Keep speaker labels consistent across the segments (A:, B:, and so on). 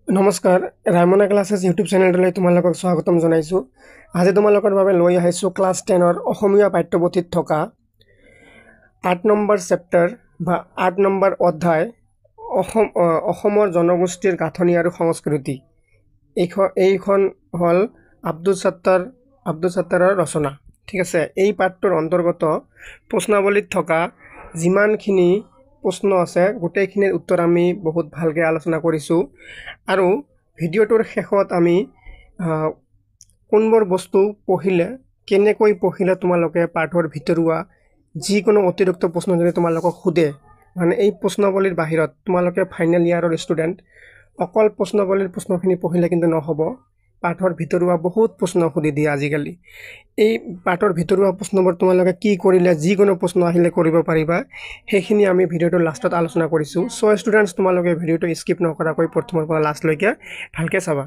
A: নমস্কাৰ Ramana classes YouTube চেনেললৈ তোমালোকক স্বাগতম জনাইছোঁ। আজি তোমালোকৰ বাবে লৈ আহিছোঁ ক্লাছ 10ৰ অসমীয়া পাঠ্যপুথিত থকা 8 নম্বৰ চেপ্টাৰ বা 8 নম্বৰ অধ্যায় অসমৰ জনগোষ্ঠীৰ গাঁথনি আৰু সংস্কৃতি। এইখন হ'ল আব্দুল সত্তাৰৰ ৰচনা। ঠিক আছে, এই পাঠটোৰ অন্তৰ্গত প্ৰশ্নাৱলীত থকা যিমানখিনি প্ৰশ্ন আছে গোটেইখিনিৰ উত্তৰ আমি বহুত ভালকৈ আলোচনা কৰিছোঁ আৰু ভিডিঅ'টোৰ শেষত আমি কোনবোৰ বস্তু পঢ়িলে কেনেকৈ পঢ়িলে তোমালোকে পাঠৰ ভিতৰুৱা যিকোনো অতিৰিক্ত প্ৰশ্ন যদি তোমালোকক সোধে, মানে এই প্ৰশ্নাৱলীৰ বাহিৰত তোমালোকে ফাইনেল ইয়াৰৰ ষ্টুডেণ্ট অকল প্ৰশ্নাৱলীৰ প্ৰশ্নখিনি পঢ়িলে কিন্তু নহ'ব, পাঠৰ ভিতৰুৱা বহুত প্ৰশ্ন সুধি দিয়ে আজিকালি। এই পাঠৰ ভিতৰুৱা প্ৰশ্নবোৰ তোমালোকে কি কৰিলে যিকোনো প্ৰশ্ন আহিলে কৰিব পাৰিবা, সেইখিনি আমি ভিডিঅ'টোৰ লাষ্টত আলোচনা কৰিছোঁ। চ' ষ্টুডেণ্টছ তোমালোকে ভিডিঅ'টো স্কিপ নকৰাকৈ প্ৰথমৰ পৰা লাষ্টলৈকে ভালকৈ চাবা।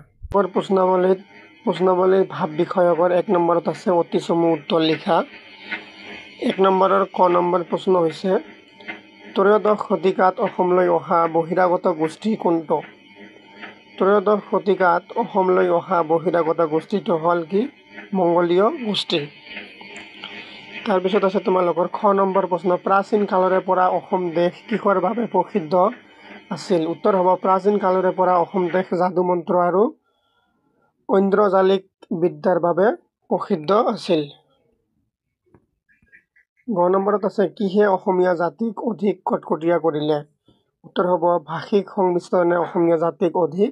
A: প্ৰশ্নাৱলীৰ ভাৱ বিষয়কৰ 1 নম্বৰত আছে অতি চমু উত্তৰ লিখা। 1 নম্বৰৰ ক নম্বৰ প্ৰশ্ন হৈছে ত্ৰয়োদশ শতিকাত অসমলৈ অহা বহিৰাগত গোষ্ঠী কোনটো? ত্ৰয়োদশ শতিকাত অসমলৈ অহা বহিৰাগত গোষ্ঠীটো হ'ল কি? মংগোলীয় গোষ্ঠী। তাৰপিছত আছে তোমালোকৰ খ নম্বৰ প্ৰশ্ন প্ৰাচীন কালৰে পৰা অসম দেশ কিহৰ বাবে প্ৰসিদ্ধ আছিল? উত্তৰ হ'ব প্ৰাচীন কালৰে পৰা অসম দেশ যাদু মন্ত্ৰ আৰু ঐন্দ্ৰজালিক বিদ্যাৰ বাবে প্ৰসিদ্ধ আছিল। গ নম্বৰত আছে কিহে অসমীয়া জাতিক অধিক কটকটীয়া কৰিলে? উত্তৰ হ'ব ভাষিক সংমিশ্ৰণে অসমীয়া জাতিক অধিক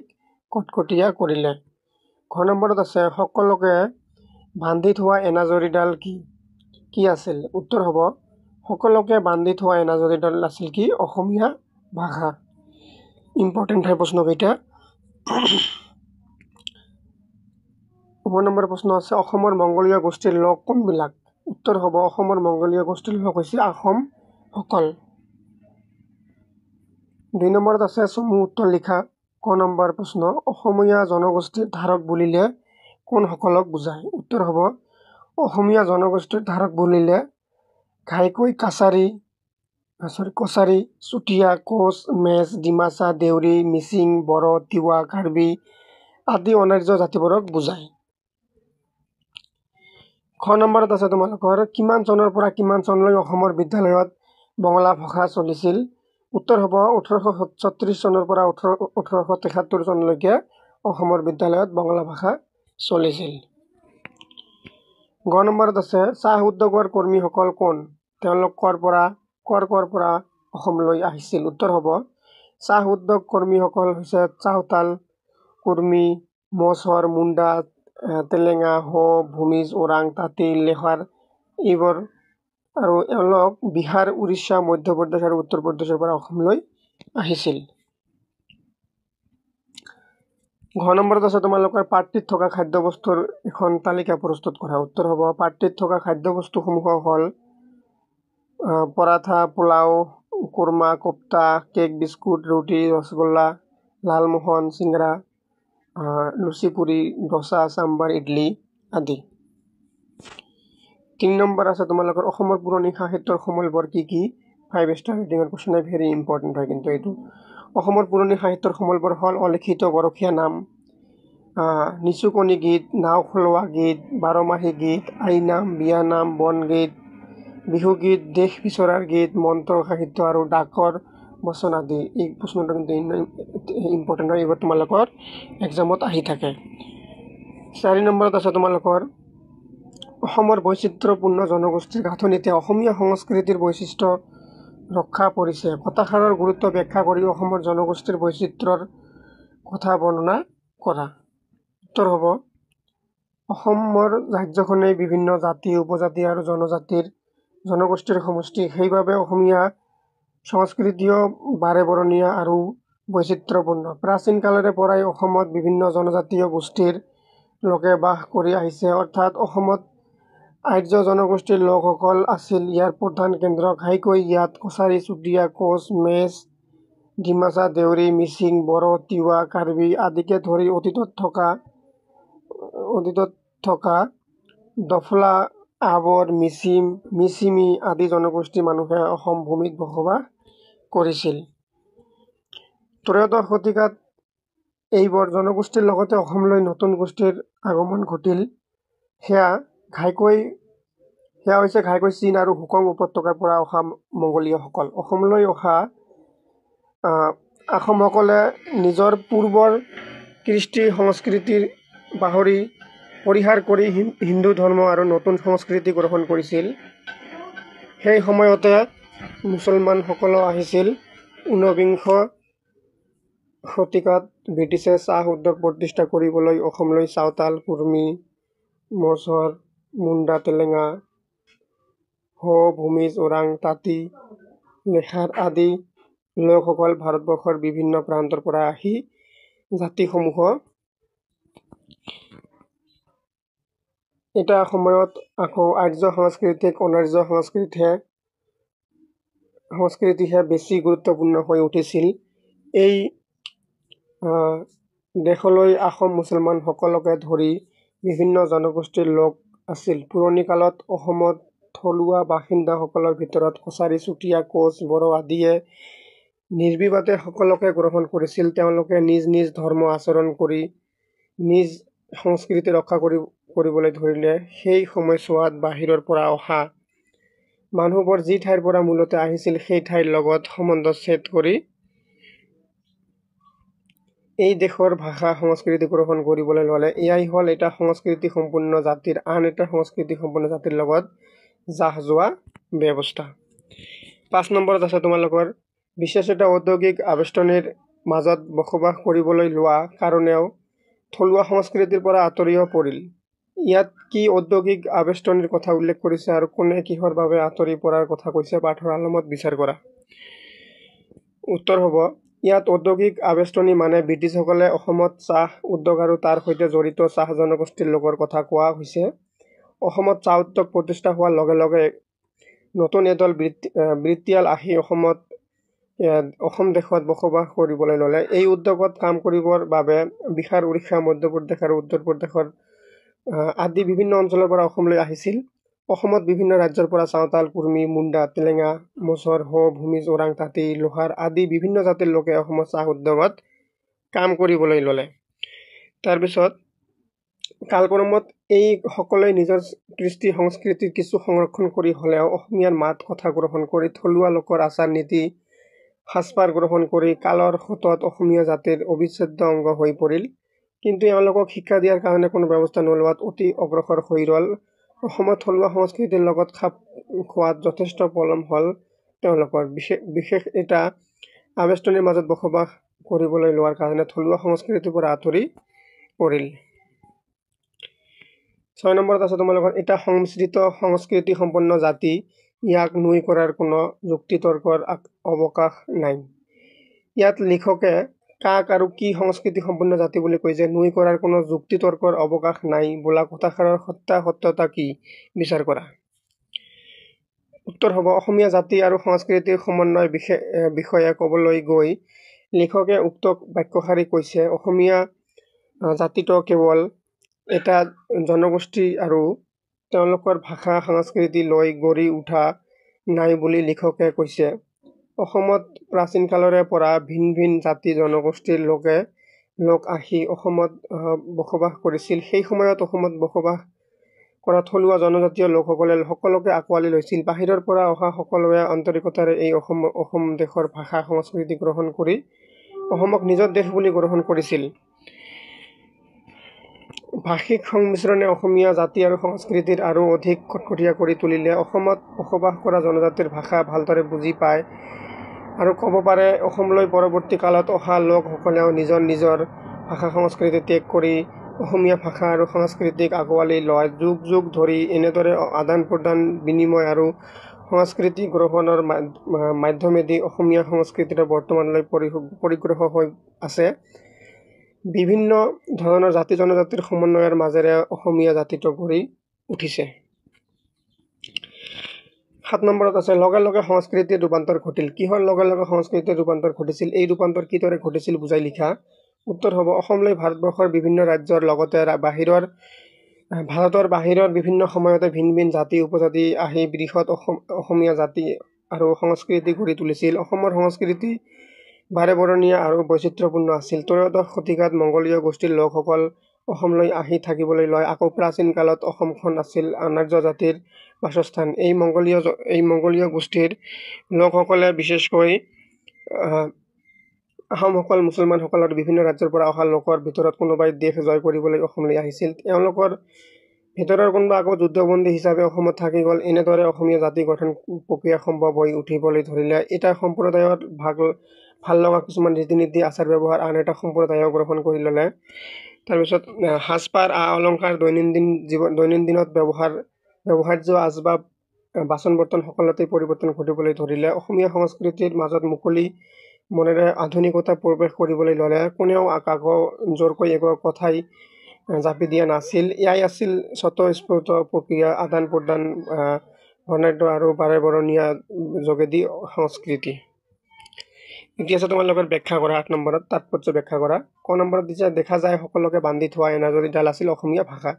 A: কটকটীয়া কৰিলে। ঘ নম্বৰত আছে সকলোকে বান্ধি থোৱা এনাজৰীডাল কি আছিল? উত্তৰ হ'ব সকলোকে বান্ধি থোৱা এনাজৰীডাল আছিল কি? অসমীয়া ভাষা। ইম্পৰ্টেণ্ট হয় প্ৰশ্নকেইটা। 9 নম্বৰ প্ৰশ্ন আছে অসমৰ মংগোলীয় গোষ্ঠীৰ লোক কোনবিলাক? উত্তৰ হ'ব অসমৰ মংগোলীয় গোষ্ঠীৰ লোক হৈছে আহোমসকল। 2 নম্বৰত আছে চমু উত্তৰ লিখা। ক নম্বৰ প্ৰশ্ন অসমীয়া জনগোষ্ঠীৰ ধাৰক বুলিলে কোনসকলক বুজায়? উত্তৰ হ'ব অসমীয়া জনগোষ্ঠীৰ ধাৰক বুলিলে ঘাইকৈ কছাৰী, চুতীয়া, কোচ, মেচ, ডিমাচা, দেউৰী, মিচিং, বড়ো, তিৱা, কাৰ্বি আদি অনাৰ্য জাতিবোৰক বুজায়। খ নম্বৰত আছে তোমালোকৰ কিমান চনৰ পৰা কিমান চনলৈ অসমৰ বিদ্যালয়ত বঙলা ভাষা চলিছিল? উত্তৰ হ'ব 1836 চনৰ পৰা 1873 চনলৈকে অসমৰ বিদ্যালয়ত বঙলা ভাষা চলিছিল। গ নম্বৰত আছে চাহ উদ্যোগৰ কৰ্মীসকল কোন? তেওঁলোক কৰ পৰা অসমলৈ আহিছিল? উত্তৰ হ'ব চাহ উদ্যোগ কৰ্মীসকল হৈছে চাওতাল, কুৰ্মী, মছৰ, মুণ্ডা, তেলেঙা, হো, ভূমিজ, ওৰাং, তাঁতী, লেহাৰ এইবোৰ, আৰু এওঁলোক বিহাৰ, উৰিষ্যা, মধ্যপ্ৰদেশ আৰু উত্তৰ প্ৰদেশৰ পৰা অসমলৈ আহিছিল। ঘ নম্বৰত আছে তোমালোকৰ পাঠটিত থকা খাদ্যবস্তুৰ এখন তালিকা প্ৰস্তুত কৰা। উত্তৰ হ'ব পাঠটিত থকা খাদ্যবস্তুসমূহ হ'ল পৰাঠা, পোলাও, কুৰ্মা, কোপ্তা, কেক, বিস্কুট, ৰুটি, ৰসগোল্লা, লালমোহন, চিংৰা, লুচি, পুৰি, ডোচা, চাম্বাৰ, ইডলি আদি। 3 নম্বৰ আছে তোমালোকৰ অসমৰ পুৰণি সাহিত্যৰ সমলবোৰ কি? 5 ষ্টাৰ ৰেটিঙৰ কুৱেশ্যন, ভেৰি ইম্পৰ্টেণ্ট হয় কিন্তু এইটো। অসমৰ পুৰণি সাহিত্যৰ সমলবোৰ হ'ল অলিখিত গৰখীয়া নাম, নিচুকনি গীত, নাও খলোৱা গীত, বাৰমাহী গীত, আইনাম, বিয়ানাম, বনগীত, বিহুগীত, দেশ বিচৰাৰ গীত, মন্ত্ৰ সাহিত্য আৰু ডাকৰ বচন আদি। এই প্ৰশ্নটো কিন্তু ইম্পৰ্টেণ্ট হয়, এইবোৰ তোমালোকৰ এক্সামত আহি থাকে। 4 নম্বৰত আছে তোমালোকৰ অসমৰ বৈচিত্ৰ্যপূৰ্ণ জনগোষ্ঠীৰ গাঁথনিতে অসমীয়া সংস্কৃতিৰ বৈশিষ্ট্য ৰক্ষা পৰিছে। কথাষাৰৰ গুৰুত্ব ব্যাখ্যা কৰি অসমৰ জনগোষ্ঠীৰ বৈচিত্ৰ্যৰ কথা বৰ্ণনা কৰা। উত্তৰ হ'ব অসমৰ ৰাজ্যখনেই বিভিন্ন জাতি, উপজাতি আৰু জনগোষ্ঠীৰ সমষ্টি, সেইবাবে অসমীয়া সংস্কৃতিও বাৰেবৰণীয়া আৰু বৈচিত্ৰ্যপূৰ্ণ। প্ৰাচীন কালৰে পৰাই অসমত বিভিন্ন জনজাতীয় গোষ্ঠীৰ লোকে বাস কৰি আহিছে, অৰ্থাৎ অসমত আৰ্য জনগোষ্ঠীৰ লোকসকল আছিল ইয়াৰ প্ৰধান কেন্দ্ৰ। ঘাইকৈ ইয়াত কছাৰী, চুতীয়া, কোচ, মেচ, ডিমাচা, দেউৰী, মিচিং, বড়ো, তিৱা, কাৰ্বি আদিকে ধৰি অতীতত থকা দফলা, আৱৰ, মিচিমি আদি জনগোষ্ঠীৰ মানুহে অসম ভূমিত বসবাস কৰিছিল। ত্ৰয়োদশ শতিকাত এইবোৰ জনগোষ্ঠীৰ লগতে অসমলৈ নতুন গোষ্ঠীৰ আগমন ঘটিল। সেয়া হৈছে ঘাইকৈ চীন আৰু হুকং উপত্যকাৰ পৰা অহা মংগোলীয়সকল। অসমলৈ অহা আহোমসকলে নিজৰ পূৰ্বৰ কৃষ্টি সংস্কৃতিৰ পৰিহাৰ কৰি হিন্দু ধৰ্ম আৰু নতুন সংস্কৃতি গ্ৰহণ কৰিছিল। সেই সময়তে মুছলমানসকলো আহিছিল। ঊনবিংশ শতিকাত ব্ৰিটিছে চাহ উদ্যোগ প্ৰতিষ্ঠা কৰিবলৈ অসমলৈ চাওতাল, কুৰ্মী, মছৰ, মুণ্ডা, তেলেঙা, হো, ভূমিজ, ওৰাং, তাঁতী, লোহাৰ আদি লোকসকল ভাৰতবৰ্ষৰ বিভিন্ন প্ৰান্তৰ পৰা আহি জাতিসমূহ এটা সময়ত আকৌ আৰ্য অনাৰ্য সংস্কৃতিহে বেছি গুৰুত্বপূৰ্ণ হৈ উঠিছিল। এই দেশলৈ আহোম মুছলমানসকলকে ধৰি বিভিন্ন জনগোষ্ঠীৰ লোক আছিল। পুৰণি কালত অসমত থলুৱা বাসিন্দাসকলৰ ভিতৰত কছাৰী, চুতীয়া, কোচ, বড়ো আদিয়ে নিৰ্বিবাদে সকলোকে গ্ৰহণ কৰিছিল। তেওঁলোকে নিজ নিজ ধৰ্ম আচৰণ কৰি নিজ সংস্কৃতি ৰক্ষা কৰিবলৈ ধৰিলে। সেই সময়ছোৱাত বাহিৰৰ পৰা অহা মানুহবোৰ যি ঠাইৰ পৰা মূলতে আহিছিল সেই ঠাইৰ লগত সম্বন্ধ ছেদ কৰি এই দেশৰ ভাষা সংস্কৃতি গ্ৰহণ কৰিবলৈ ল'লে। এয়াই হ'ল এটা সংস্কৃতি সম্পন্ন জাতিৰ আন এটা সংস্কৃতি সম্পন্ন জাতিৰ লগত জাহ যোৱা ব্যৱস্থা। 5 নম্বৰত আছে তোমালোকৰ বিশেষ এটা ঔদ্যোগিক আবেষ্টনীৰ মাজত বসবাস কৰিবলৈ লোৱা কাৰণেও থলুৱা সংস্কৃতিৰ পৰা আঁতৰিও পৰিল। ইয়াত কি ঔদ্যোগিক আবেষ্টনীৰ কথা উল্লেখ কৰিছে আৰু কোনে কিহৰ বাবে আঁতৰি পৰাৰ কথা কৈছে পাঠৰ আলমত বিচাৰ কৰা। উত্তৰ হ'ব, ইয়াত ঔদ্যোগিক আবেষ্টনী মানে ব্ৰিটিছসকলে অসমত চাহ উদ্যোগ আৰু তাৰ সৈতে জড়িত চাহ জনগোষ্ঠীৰ লোকৰ কথা কোৱা হৈছে। অসমত চাহ উদ্যোগ প্ৰতিষ্ঠা হোৱাৰ লগে লগে নতুন এদল ব্ৰিটিয়াল আহি অসম দেশত বসবাস কৰিবলৈ ল'লে। এই উদ্যোগত কাম কৰিবৰ বাবে বিহাৰ, উৰিষ্যা, মধ্যপ্ৰদেশ আৰু উত্তৰ প্ৰদেশৰ আদি বিভিন্ন অঞ্চলৰ পৰা অসমলৈ আহিছিল। অসমত বিভিন্ন ৰাজ্যৰ পৰা চাওতাল, কুৰ্মী, মুণ্ডা, তেলেঙা, মছৰ, হো, ভূমিজ, ওৰাং, তাঁতী, লোহাৰ আদি বিভিন্ন জাতিৰ লোকে অসমত চাহ উদ্যোগত কাম কৰিবলৈ ল'লে। তাৰপিছত কালক্ৰমত এই সকলোৱে নিজৰ কৃষ্টি সংস্কৃতিৰ কিছু সংৰক্ষণ কৰি হ'লেও অসমীয়াৰ মাত কথা গ্ৰহণ কৰি থলুৱা লোকৰ আচাৰ নীতি সাজপাৰ গ্ৰহণ কৰি কালৰ সোঁতত অসমীয়া জাতিৰ অবিচ্ছেদ্য অংগ হৈ পৰিল। কিন্তু এওঁলোকক শিক্ষা দিয়াৰ কাৰণে কোনো ব্যৱস্থা নোলোৱাত অতি অগ্ৰসৰ হৈ ৰ'ল। অসমত থলুৱা সংস্কৃতিৰ লগত খাপ খোৱাত যথেষ্ট পলম হ'ল তেওঁলোকৰ। বিশেষ এটা আবেষ্টনীৰ মাজত বসবাস কৰিবলৈ লোৱাৰ কাৰণে থলুৱা সংস্কৃতিৰ পৰা আঁতৰি পৰিল। 6 নম্বৰত আছে তোমালোকৰ এটা সংমিশ্ৰিত সংস্কৃতি সম্পন্ন জাতি, ইয়াক নুই কৰাৰ কোনো যুক্তিতৰ্কৰ অৱকাশ নাই। ইয়াত লিখকে কাক আৰু কি সংস্কৃতি সম্পন্ন জাতি বুলি কৈছে নুই কৰাৰ কোনো যুক্তিতৰ্কৰ অৱকাশ নাই বোলা কথাষাৰৰ সত্যতা কি বিচাৰ কৰা। উত্তৰ হ'ব, অসমীয়া জাতি আৰু সংস্কৃতিৰ সমন্বয় বিষয়ে ক'বলৈ গৈ লিখকে উক্ত বাক্যশাৰী কৈছে। অসমীয়া জাতিটো কেৱল এটা জনগোষ্ঠী আৰু তেওঁলোকৰ ভাষা সংস্কৃতি লৈ গঢ়ি উঠা নাই বুলি লিখকে কৈছে। অসমত প্ৰাচীন কালৰে পৰা ভিন ভিন জাতি জনগোষ্ঠীৰ লোক আহি অসমত বসবাস কৰিছিল। সেই সময়ত অসমত বসবাস কৰা থলুৱা জনজাতীয় লোকসকলে সকলোকে আঁকোৱালি লৈছিল। বাহিৰৰ পৰা অহা সকলোৱে আন্তৰিকতাৰে এই অসম দেশৰ ভাষা সংস্কৃতি গ্ৰহণ কৰি অসমক নিজৰ দেশ বুলি গ্ৰহণ কৰিছিল। ভাষিক সংমিশ্ৰণে অসমীয়া জাতি আৰু সংস্কৃতিৰ আৰু অধিক খটখটীয়া কৰি তুলিলে। অসমত বসবাস কৰা জনজাতিৰ ভাষা ভালদৰে বুজি পায় আৰু ক'ব পাৰে। অসমলৈ পৰৱৰ্তী কালত অহা লোকসকলেও নিজৰ ভাষা সংস্কৃতি ত্যাগ কৰি অসমীয়া ভাষা আৰু সংস্কৃতিক আঁকোৱালি লয়। যুগ যুগ ধৰি এনেদৰে আদান প্ৰদান বিনিময় আৰু সংস্কৃতি গ্ৰহণৰ মাধ্যমেদি অসমীয়া সংস্কৃতিৰে বৰ্তমানলৈ পৰিগ্ৰহ হৈ আছে। বিভিন্ন ধৰণৰ জাতি জনজাতিৰ সমন্বয়ৰ মাজেৰে অসমীয়া জাতিটো গঢ়ি উঠিছে। 7 নম্বৰত আছে লগে লগে সংস্কৃতিৰ ৰূপান্তৰ ঘটিল। কিহৰ লগে লগে সংস্কৃতিৰ ৰূপান্তৰ ঘটিছিল? এই ৰূপান্তৰ কিদৰে ঘটিছিল বুজাই লিখা। উত্তৰ হ'ব, অসমলৈ ভাৰতবৰ্ষৰ বিভিন্ন ৰাজ্যৰ লগতে ভাৰতৰ বাহিৰৰ বিভিন্ন সময়তে ভিন ভিন জাতি উপজাতি আহি বৃহৎ অসমীয়া জাতি আৰু সংস্কৃতি গঢ়ি তুলিছিল। অসমৰ সংস্কৃতি বাৰেবৰণীয়া আৰু বৈচিত্ৰ্যপূৰ্ণ আছিল। ত্ৰয়োদশ শতিকাত মংগোলীয় গোষ্ঠীৰ লোকসকল অসমলৈ আহি থাকিবলৈ লয়। আকৌ প্ৰাচীন কালত অসমখন আছিল আৰ্য জাতিৰ বাসস্থান। এই মংগোলীয় গোষ্ঠীৰ লোকসকলে বিশেষকৈ আহোমসকল, মুছলমানসকল আৰু বিভিন্ন ৰাজ্যৰ পৰা অহা লোকৰ ভিতৰত কোনোবাই দেশ জয় কৰিবলৈ অসমলৈ আহিছিল। তেওঁলোকৰ ভিতৰৰ কোনোবা আকৌ যুদ্ধবন্দী হিচাপে অসমত থাকি গ'ল। এনেদৰে অসমীয়া জাতি গঠন প্ৰক্ৰিয়া সম্ভৱ হৈ উঠিবলৈ ধৰিলে। এটা সম্প্ৰদায়ত ভাল লগা কিছুমান ৰীতি নীতি আচাৰ ব্যৱহাৰ আন এটা সম্প্ৰদায়ক গ্ৰহণ কৰি ল'লে। তাৰপিছত সাজপাৰ, অলংকাৰ, দৈনন্দিনত ব্যৱহাৰ্য আচবাব, বাচন বৰ্তন সকলোতে পৰিৱৰ্তন ঘটিবলৈ ধৰিলে। অসমীয়া সংস্কৃতিৰ মাজত মুকলি মনেৰে আধুনিকতা প্ৰৱেশ কৰিবলৈ ল'লে। কোনেও কাকো জোৰকৈ একো কথাই জাপি দিয়া নাছিল। এয়াই আছিল স্বতঃস্ফূৰ্ত প্ৰক্ৰিয়া, আদান প্ৰদান, বৰ্ণাঢ্য আৰু বাৰেবৰণীয়া যোগেদি সংস্কৃতি। এতিয়া আছে তোমালোকৰ ব্যাখ্যা কৰা 8 নম্বৰত তাৎপৰ্য ব্যাখ্যা কৰা। ক নম্বৰত দিছে দেখা যায় সকলোকে বান্ধি থোৱা এনাজৰীডাল আছিল অসমীয়া ভাষা।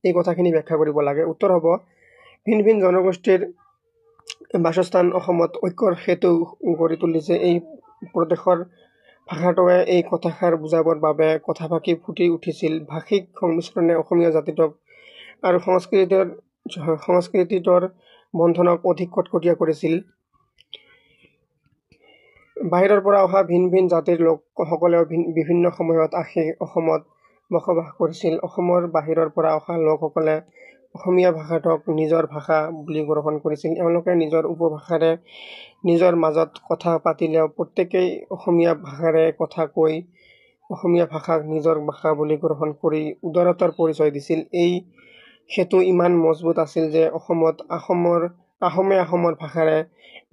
A: এই কথাখিনি ব্যাখ্যা কৰিব লাগে। উত্তৰ হ'ব ভিন ভিন জনগোষ্ঠীৰ বাসস্থান অসমত ঐক্যৰ সেতু গঢ়ি তুলিছে। এই প্ৰদেশৰ ভাষাটোৱে এই কথাষাৰ বুজাবৰ বাবে কথাফাকি ফুটি উঠিছিল। ভাষিক সংমিশ্ৰণে অসমীয়া জাতিটোক আৰু সংস্কৃতিটোৰ বন্ধনক অধিক কটকটীয়া কৰিছিল। বাহিৰৰ পৰা অহা ভিন ভিন জাতিৰ লোকসকলেও বিভিন্ন সময়ত আহি অসমত বসবাস কৰিছিল। অসমৰ বাহিৰৰ পৰা অহা লোকসকলে অসমীয়া ভাষাটোক নিজৰ ভাষা বুলি গ্ৰহণ কৰিছিল। এওঁলোকে নিজৰ উপভাষাৰে নিজৰ মাজত কথা পাতিলেও প্ৰত্যেকেই অসমীয়া ভাষাৰে কথা কৈ অসমীয়া ভাষাক নিজৰ ভাষা বুলি গ্ৰহণ কৰি উদাৰতাৰ পৰিচয় দিছিল। এই সেতু ইমান মজবুত আছিল যে আহোমে আহোমৰ ভাষাৰে,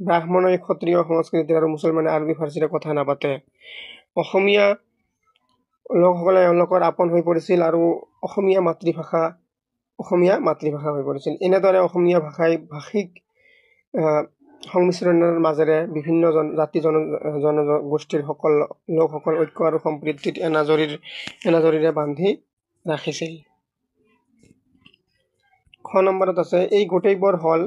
A: ব্ৰাহ্মণই ক্ষত্ৰিয় সংস্কৃতিৰ আৰু মুছলমানে আৰবী ফাৰ্চীৰে কথা নাপাতে। অসমীয়া লোকসকলে এওঁলোকৰ আপোন হৈ পৰিছিল আৰু অসমীয়া মাতৃভাষা হৈ পৰিছিল। এনেদৰে অসমীয়া ভাষাই ভাষিক সংমিশ্ৰণৰ মাজেৰে বিভিন্ন জাতি জনগোষ্ঠীৰ লোকসকল ঐক্য আৰু সম্প্ৰীতিত এনাজৰীৰে বান্ধি ৰাখিছিল। খ নম্বৰত আছে এই গোটেইবোৰ হ'ল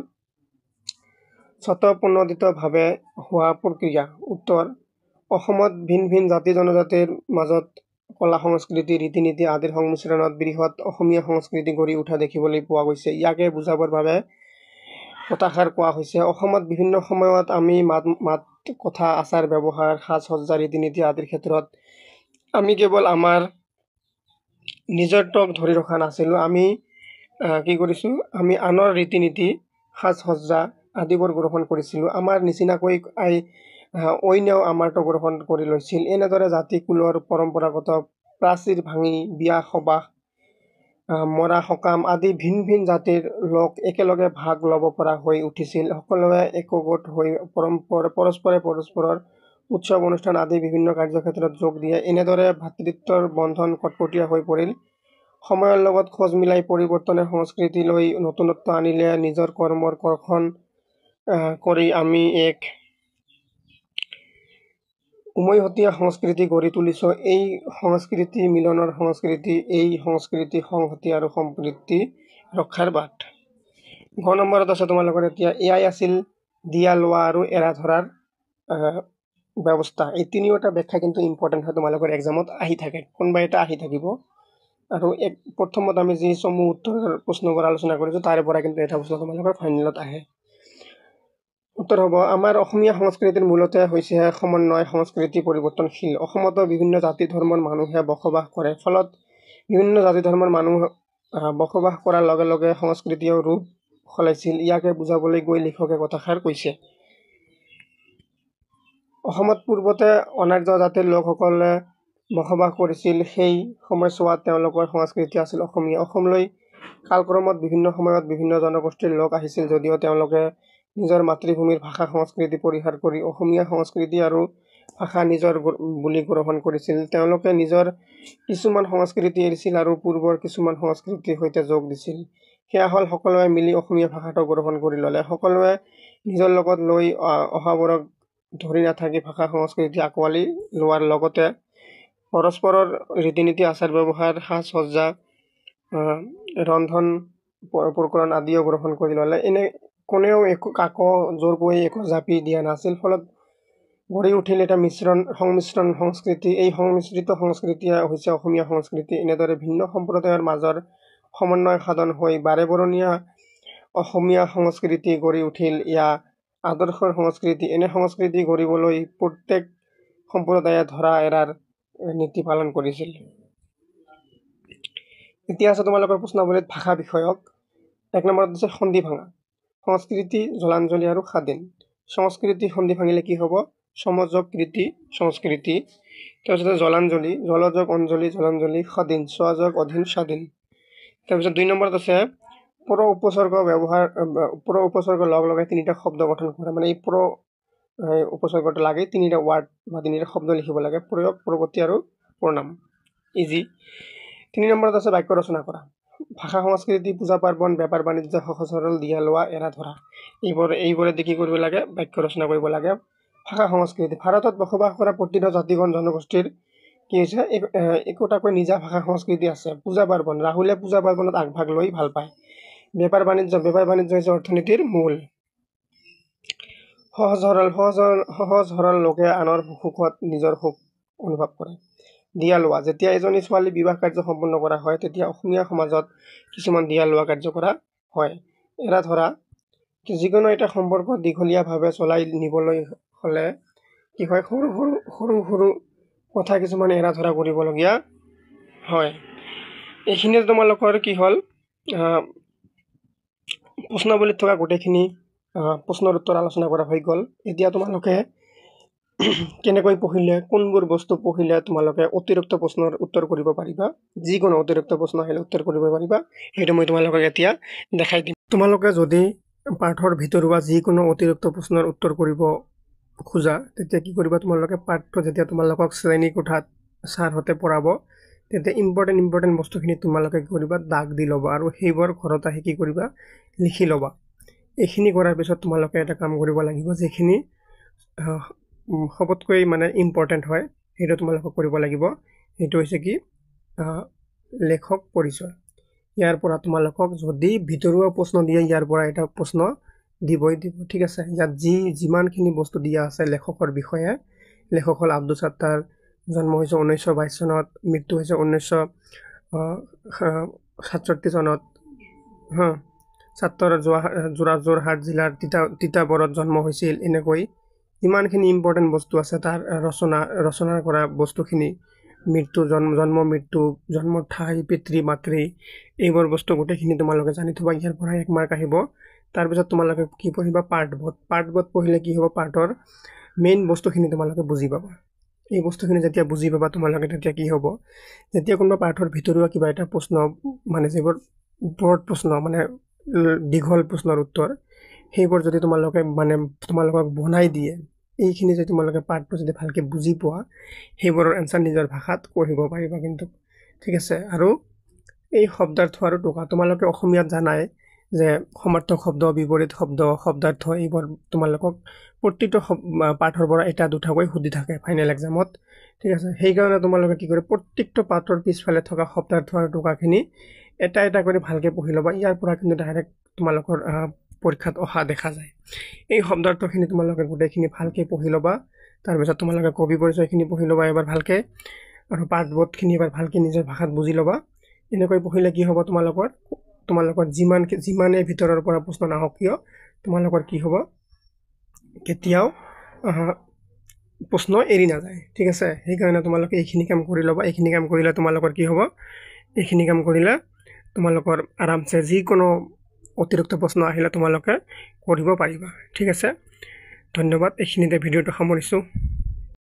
A: স্বতঃপ্ৰণোদিতভাৱে হোৱা প্ৰক্ৰিয়া। উত্তৰ অসমত ভিন ভিন জাতি জনজাতিৰ মাজত কলা সংস্কৃতি, ৰীতি নীতি আদিৰ সংমিশ্ৰণত বৃহৎ অসমীয়া সংস্কৃতি গঢ়ি উঠা দেখিবলৈ পোৱা গৈছে। ইয়াকে বুজাবৰ বাবে কথাষাৰ কোৱা হৈছে। অসমত বিভিন্ন সময়ত আমি মাত কথা, আচাৰ ব্যৱহাৰ, সাজ সজ্জা, ৰীতি নীতি আদিৰ ক্ষেত্ৰত আমি কেৱল আমাৰ নিজৰটোক ধৰি ৰখা নাছিলোঁ। আমি কি কৰিছোঁ? আমি আনৰ ৰীতি নীতি, সাজ সজ্জা আদিবোৰ গ্ৰহণ কৰিছিলোঁ। আমাৰ নিচিনাকৈ অইনেও আমাৰটো গ্ৰহণ কৰি লৈছিল। এনেদৰে জাতি কুলৰ পৰম্পৰাগত প্ৰাচীৰ ভাঙি বিয়া সবাহ, মৰা সকাম আদি ভিন ভিন জাতিৰ লোক একেলগে ভাগ ল'ব পৰা হৈ উঠিছিল। সকলোৱে একগোট হৈ পৰস্পৰৰ উৎসৱ অনুষ্ঠান আদি বিভিন্ন কাৰ্যক্ষেত্ৰত যোগ দিয়ে। এনেদৰে ভাতৃত্বৰ বন্ধন কটকটীয়া হৈ পৰিল। সময়ৰ লগত খোজ মিলাই পৰিৱৰ্তনে সংস্কৃতিলৈ নতুনত্ব আনিলে। নিজৰ কৰ্মৰ কৰ্ষণ কৰি আমি এক উমৈহতীয়া সংস্কৃতি গঢ়ি তুলিছোঁ। এই সংস্কৃতি মিলনৰ সংস্কৃতি, এই সংস্কৃতি সংহতি আৰু সম্প্ৰীতি ৰক্ষাৰ বাট। ঘ নম্বৰত আছে তোমালোকৰ এতিয়া এয়াই আছিল দিয়া লোৱা আৰু এৰা ধৰাৰ ব্যৱস্থা। এই তিনিওটা ব্যাখ্যা কিন্তু ইম্পৰ্টেণ্ট হয়, তোমালোকৰ এক্সামত আহি থাকে, কোনোবা এটা আহি থাকিব। আৰু প্ৰথমত আমি যি চমু উত্তৰৰ প্ৰশ্নবোৰ আলোচনা কৰিছোঁ তাৰে পৰা কিন্তু এটা প্ৰশ্ন তোমালোকৰ ফাইনেলত আহে। উত্তৰ হ'ব আমাৰ অসমীয়া সংস্কৃতিৰ মূলতে হৈছে সমন্বয় সংস্কৃতি পৰিৱৰ্তনশীল। অসমতো বিভিন্ন জাতি ধৰ্মৰ মানুহে বসবাস কৰে। ফলত বিভিন্ন জাতি ধৰ্মৰ মানুহ বসবাস কৰাৰ লগে লগে সংস্কৃতিয়েও ৰূপ সলাইছিল। ইয়াকে বুজাবলৈ গৈ লিখকে কথাষাৰ কৈছে। অসমত পূৰ্বতে অনাৰ্য জাতিৰ লোকসকলে বসবাস কৰিছিল। সেই সময়ছোৱাত তেওঁলোকৰ সংস্কৃতি আছিল অসমীয়া। অসমলৈ কালক্ৰমত বিভিন্ন সময়ত বিভিন্ন জনগোষ্ঠীৰ লোক আহিছিল যদিও তেওঁলোকে নিজৰ মাতৃভূমিৰ ভাষা সংস্কৃতি পৰিহাৰ কৰি অসমীয়া সংস্কৃতি আৰু ভাষা নিজৰ বুলি গ্ৰহণ কৰিছিল। তেওঁলোকে নিজৰ কিছুমান সংস্কৃতি এৰিছিল আৰু পূৰ্বৰ কিছুমান সংস্কৃতিৰ সৈতে যোগ দিছিল। সেয়া হ'ল সকলোৱে মিলি অসমীয়া ভাষাটো গ্ৰহণ কৰি ল'লে। সকলোৱে নিজৰ লগত লৈ অহাবোৰক ধৰি নাথাকি ভাষা সংস্কৃতি আঁকোৱালি লোৱাৰ লগতে পৰস্পৰৰ ৰীতি নীতি আচাৰ ব্যৱহাৰ, সাজ সজ্জা, ৰন্ধন প্ৰকৰণ আদিও গ্ৰহণ কৰি ল'লে। কোনেও কাকো জোৰকৈ একো জাপি দিয়া নাছিল। ফলত গঢ়ি উঠিল এটা সংমিশ্ৰণ সংস্কৃতি। এই সংমিশ্ৰিত সংস্কৃতি হৈছে অসমীয়া সংস্কৃতি। এনেদৰে ভিন্ন সম্প্ৰদায়ৰ মাজৰ সমন্বয় সাধন হৈ বাৰেবৰণীয়া অসমীয়া সংস্কৃতি গঢ়ি উঠিল। আদৰ্শৰ সংস্কৃতি। এনে সংস্কৃতি গঢ়িবলৈ প্ৰত্যেক সম্প্ৰদায়ে ধৰা এৰাৰ নীতি পালন কৰিছিল। এতিয়া আছে তোমালোকৰ প্ৰশ্নাৱলীত ভাষা বিষয়ক। 1 নম্বৰত আছে সন্ধি ভাঙা। সংস্কৃতি, জলাঞ্জলি আৰু স্বাধীন। সংস্কৃতি সন্ধি ভাঙিলে কি হ'ব? সমযোগ কৃতি সংস্কৃতি। তাৰপিছতে জলাঞ্জলি, জলযোগ অঞ্জলি জলাঞ্জলি স্বাধীন, স্বযোগ অধীন স্বাধীন। তাৰপিছত 2 নম্বৰত আছে পৰ উপসৰ্গ লগ লগাই 3টা শব্দ গঠন কৰা। মানে এই পৰ উপসৰ্গটো লাগে 3টা ৱাৰ্ড বা 3টা শব্দ লিখিব লাগে। প্ৰয়োগ, পৰৱৰ্তী আৰু প্ৰনাম। ইজি। 3 নম্বৰত আছে বাক্য ৰচনা কৰা। ভাষা সংস্কৃতি, পূজা পাৰ্বণ, বেপাৰ বাণিজ্য, সহজ সৰল, দিয়া লোৱা, এৰা ধৰা। এইবোৰেদি কি কৰিব লাগে? বাক্য ৰচনা কৰিব লাগে। ভাষা সংস্কৃতি। ভাৰতত বসবাস কৰা প্ৰতিটো জাতিগণ জনগোষ্ঠীৰ কি হৈছে একোটাকৈ নিজা ভাষা সংস্কৃতি আছে। পূজা পাৰ্বণ, ৰাহুলে পূজা পাৰ্বণত আগভাগ লৈ ভাল পায়। বেপাৰ বাণিজ্য হৈছে অৰ্থনীতিৰ মূল। সহজ সৰল লোকে আনৰ সুখত নিজৰ সুখ অনুভৱ কৰে। দিয়া লোৱা, যেতিয়া এজনী ছোৱালী বিবাহ কাৰ্য সম্পন্ন কৰা হয় তেতিয়া অসমীয়া সমাজত কিছুমান দিয়া লোৱা কাৰ্য কৰা হয়। এৰা ধৰা, যিকোনো এটা সম্পৰ্ক দীঘলীয়াভাৱে চলাই নিবলৈ হ'লে কি হয়? সৰু সৰু কথা কিছুমান এৰা ধৰা কৰিবলগীয়া হয়। এইখিনি তোমালোকৰ কি হ'ল? প্ৰশ্নাৱলীত থকা গোটেইখিনি প্ৰশ্নৰ উত্তৰ আলোচনা কৰা হৈ গ'ল। এতিয়া তোমালোকে কেনেকৈ পঢ়িলে, কোনবোৰ বস্তু পঢ়িলে তোমালোকে অতিৰিক্ত প্ৰশ্নৰ উত্তৰ কৰিব পাৰিবা, যিকোনো অতিৰিক্ত প্ৰশ্ন আহিলে উত্তৰ কৰিব পাৰিবা, সেইটো মই তোমালোকক এতিয়া দেখাই দিম। তোমালোকে যদি পাঠৰ ভিতৰুৱা যিকোনো অতিৰিক্ত প্ৰশ্নৰ উত্তৰ কৰিব খোজা তেতিয়া কি কৰিবা? তোমালোকে পাঠটো যেতিয়া তোমালোকক শ্ৰেণী কোঠাত ছাৰহঁতে পঢ়াব তেতিয়া ইম্পৰ্টেণ্ট বস্তুখিনি তোমালোকে কি কৰিবা? দাগ দি ল'বা আৰু সেইবোৰ ঘৰত আহি কি কৰিবা? লিখি ল'বা। এইখিনি কৰাৰ পিছত তোমালোকে এটা কাম কৰিব লাগিব, যিখিনি সবতকৈ মানে ইম্পৰ্টেণ্ট হয় সেইটো তোমালোকে কৰিব লাগিব। সেইটো হৈছে কি? লেখক পৰিচয়। ইয়াৰ পৰা তোমালোকক যদি ভিতৰুৱা প্ৰশ্ন দিয়ে ইয়াৰ পৰা এটা প্ৰশ্ন দিব। ঠিক আছে? ইয়াত যিমানখিনি বস্তু দিয়া আছে লেখকৰ বিষয়ে, লেখক হ'ল আব্দুল ছাত্তাৰ, জন্ম হৈছে 1922 চনত, মৃত্যু হৈছে 1967 চনত। ছাত্ৰৰ যোৰহাট জিলাৰ তিতাবৰত জন্ম হৈছিল। এনেকৈ যিমানখিনি ইম্পৰ্টেণ্ট বস্তু আছে তাৰ ৰচনা কৰা বস্তুখিনি, মৃত্যু, জন্ম মৃত্যু, জন্মৰ ঠাই, পিতৃ মাতৃ, এইবোৰ বস্তু গোটেইখিনি তোমালোকে জানি থবা। ইয়াৰ পৰা 1 মাৰ্ক আহিব। তাৰপিছত তোমালোকে কি পঢ়িবা? পাৰ্টবোধ পঢ়িলে কি হ'ব? পাৰ্টৰ মেইন বস্তুখিনি তোমালোকে বুজি পাবা। এই বস্তুখিনি যেতিয়া বুজি পাবা তোমালোকে তেতিয়া কি হ'ব? যেতিয়া কোনোবা পাঠৰ ভিতৰুৱা কিবা এটা প্ৰশ্ন, মানে যিবোৰ ব্ৰড প্ৰশ্ন, মানে দীঘল প্ৰশ্নৰ উত্তৰ, সেইবোৰ যদি তোমালোকক বনাই দিয়ে, এইখিনি যদি তোমালোকে পাঠটো যদি ভালকৈ বুজি পোৱা সেইবোৰৰ এনচাৰ নিজৰ ভাষাত পঢ়িব পাৰিবা কিন্তু। ঠিক আছে? আৰু এই শব্দাৰ্থ আৰু টোকা তোমালোকে অসমীয়াত জানাই যে সমাৰ্থক শব্দ, বিপৰীত শব্দ, শব্দাৰ্থ, এইবোৰ তোমালোকক প্ৰতিটো পাঠৰ পৰা এটা দুটাকৈ সুধি থাকে ফাইনেল এক্সামত। ঠিক আছে? সেইকাৰণে তোমালোকে কি কৰে? প্ৰত্যেকটো পাঠৰ পিছফালে থকা শব্দাৰ্থ আৰু টোকাখিনি এটা এটা কৰি ভালকৈ পঢ়ি ল'বা। ইয়াৰ পৰা কিন্তু ডাইৰেক্ট তোমালোকৰ পৰীক্ষাত অহা দেখা যায়। এই শব্দাৰ্থখিনি তোমালোকে গোটেইখিনি ভালকৈ পঢ়ি ল'বা। তাৰপিছত তোমালোকে কবি পৰিচয়খিনি পঢ়ি ল'বা এবাৰ ভালকৈ, আৰু পাঠবোধখিনি এবাৰ ভালকৈ নিজৰ ভাষাত বুজি ল'বা। এনেকৈ পঢ়িলে কি হ'ব? তোমালোকৰ যিমানে ভিতৰৰ পৰা প্ৰশ্ন নাহক কিয় তোমালোকৰ কি হ'ব? কেতিয়াও প্ৰশ্ন এৰি নাযায়। ঠিক আছে? সেইকাৰণে তোমালোকে এইখিনি কাম কৰি ল'বা। এইখিনি কাম কৰিলে তোমালোকৰ কি হ'ব? এইখিনি কাম কৰিলে তোমালোকৰ আৰামছে যিকোনো অতিৰিক্ত প্ৰশ্ন আহিলে তোমালোকে কৰিব পাৰিবা। ঠিক আছে? ধন্যবাদ। এইখিনিতে ভিডিঅ'টো সামৰিছোঁ।